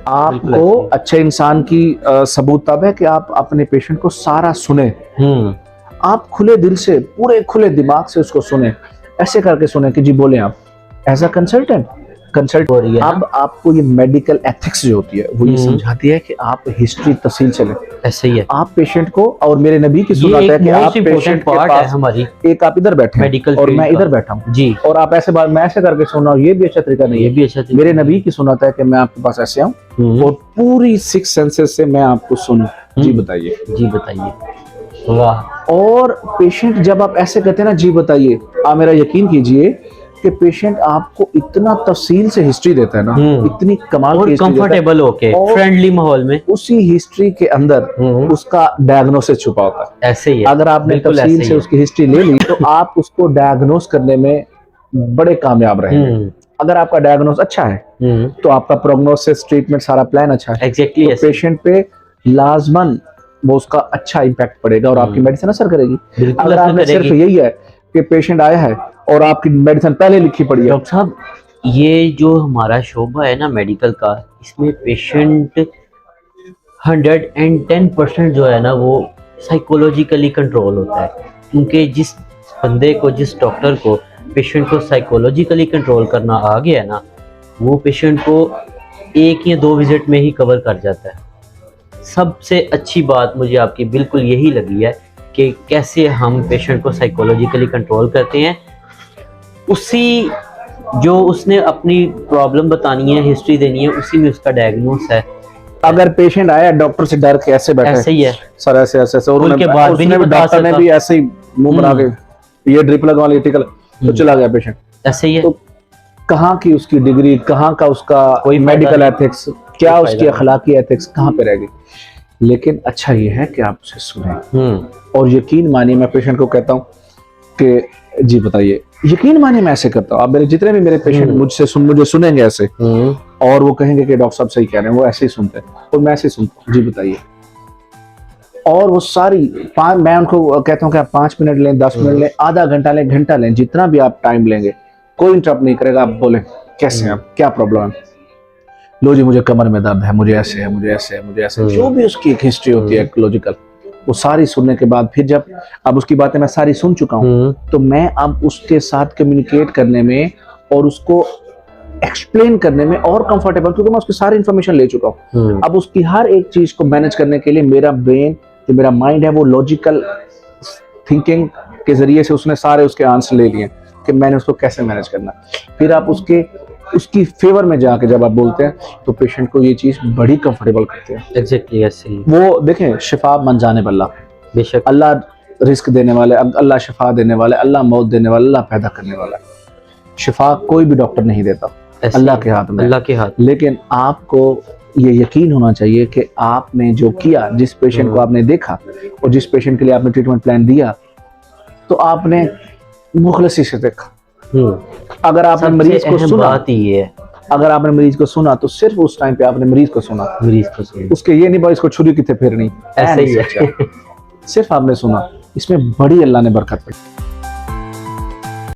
आपको अच्छे इंसान की सबूत तब है कि आप अपने पेशेंट को सारा सुने, आप खुले दिल से, पूरे खुले दिमाग से उसको सुने, ऐसे करके सुने कि जी बोले आप एज अ कंसल्टेंट हो रही है। अब आपको ये मेडिकल एथिक्स जो होती है वो ये समझाती है कि आप हिस्ट्री तफसील से लें। ऐसे ही है आप पेशेंट को, और मेरे नबी की सुन्नत है कि आप पेशेंट के पास हमारी एक आप इधर बैठे मेडिकल और मैं इधर बैठा हूँ जी, और आप ऐसे बात मैं ऐसे करके सुन रहा हूँ, ये भी अच्छा तरीका नहीं है। भी अच्छा मेरे नबी की सुन्नत है कि मैं आपके पास ऐसे आऊँ और पूरी 6 सेंसेस से मैं आपको सुनूं। जी बताइए, जी बताइए। वाह। और पेशेंट जब आप ऐसे कहते हैं ना जी बताइए, आप मेरा यकीन कीजिए कि पेशेंट आपको इतना तफसील से हिस्ट्री देता है ना, इतनी कमाल की हिस्ट्री कंफर्टेबल होके फ्रेंडली माहौल में, उसी हिस्ट्री के अंदर उसका डायग्नोसिस छुपा होता है। ऐसे ही है। अगर आपने तफसील से उसकी हिस्ट्री ले ली तो आप उसको डायग्नोस करने में बड़े कामयाब रहेंगे। अगर आपका डायग्नोस अच्छा है तो आपका प्रोग्नोसिस, ट्रीटमेंट, सारा प्लान अच्छा है। एग्जैक्टली। तो पेशेंट पे लाजमन वो उसका अच्छा इम्पैक्ट पड़ेगा और आपकी मेडिसिन असर करेगी। अगर आपने सिर्फ यही है कि पेशेंट आया है और आपकी मेडिसिन पहले लिखी पड़ी है। डॉक्टर साहब, ये जो हमारा शोबा है ना मेडिकल का, इसमें पेशेंट 110% जो है ना वो साइकोलॉजिकली कंट्रोल होता है, क्योंकि जिस बंदे को, जिस डॉक्टर को पेशेंट को साइकोलॉजिकली कंट्रोल करना आ गया है ना, वो पेशेंट को 1 या 2 विजिट में ही कवर कर जाता है। सबसे अच्छी बात मुझे आपकी बिल्कुल यही लगी है कि कैसे हम पेशेंट को साइकोलॉजिकली कंट्रोल करते हैं। उसी जो उसने अपनी प्रॉब्लम बतानी है, हिस्ट्री देनी है, उसी में उसका डायग्नोस है। अगर पेशेंट आया डॉक्टर से डर के ऐसे बैठा है, ऐसे ही है सर, ऐसे ऐसे और उनके बाद भी डॉक्टर ने भी ऐसे ही मुंह बना के ये ड्रिप लगवा लिया, टिकल तो चला गया पेशेंट, ऐसे ही है। तो कहाँ की उसकी डिग्री, कहाँ का उसका कोई मेडिकल एथिक्स, क्या उसकी अखलाकी एथिक्स कहाँ पे रहेगी। लेकिन अच्छा ये है कि आप उसे सुने और यकीन मानिए, मैं पेशेंट को कहता हूँ कि जी बताइए, यकीन मानिए मैं ऐसे करता हूँ। आप मेरे जितने भी मेरे पेशेंट मुझे सुनेंगे ऐसे और वो कहेंगे कि डॉक्टर साहब सही कह रहे हैं, वो ऐसे ही सुनते हैं और मैं ऐसे ही सुनता हूँ, जी बताइए। और वो सारी मैं उनको कहता हूँ कि आप 5 मिनट लें, 10 मिनट लें, आधा घंटा लें, घंटा लें, जितना भी आप टाइम लेंगे कोई इंटरप्ट नहीं करेगा। आप बोले कैसे हैं आप, क्या प्रॉब्लम है, लो जी मुझे कमर में दर्द है, मुझे ऐसे है, मुझे ऐसे है, मुझे ऐसे, जो भी उसकी एक हिस्ट्री होती है लॉजिकल, वो सारी सुनने के बाद फिर जब अब उसकी बातें मैं सारी सुन चुका हूँ तो मैं अब उसके साथ कम्युनिकेट करने में और उसको एक्सप्लेन करने में और कंफर्टेबल, क्योंकि मैं उसकी सारी इंफॉर्मेशन ले चुका हूँ। अब उसकी हर एक चीज को मैनेज करने के लिए मेरा ब्रेन, जो मेरा माइंड है, वो लॉजिकल थिंकिंग के जरिए से उसने सारे उसके आंसर ले लिए कि मैंने उसको कैसे मैनेज करना। फिर आप उसकी फेवर में जाके जब आप बोलते हैं तो पेशेंट को ये चीज बड़ी कंफर्टेबल करते हैं। एग्जैक्टली ऐसे ही। वो देखें, शिफा मन जाने बल्ला, बेशक अल्लाह रिस्क देने वाले, अल्लाह शिफा देने वाले, अल्लाह मौत देने वाला, अल्लाह पैदा करने वाला। शिफा कोई भी डॉक्टर नहीं देता, अल्लाह के हाथ में, अल्लाह के हाथ। लेकिन आपको ये यकीन होना चाहिए कि आपने जो किया, जिस पेशेंट को आपने देखा और जिस पेशेंट के लिए आपने ट्रीटमेंट प्लान दिया, तो आपने मुखलसी से देखा। अगर आपने मरीज को सुना, अगर आपने मरीज को सुना तो सिर्फ उस टाइम पे आपने मरीज को सुना, उसके ये नहीं भाई इसको छुरी कितने फेरनी, ऐसे ही है, सिर्फ आपने सुना, इसमें बड़ी अल्लाह ने बरकत पड़ी।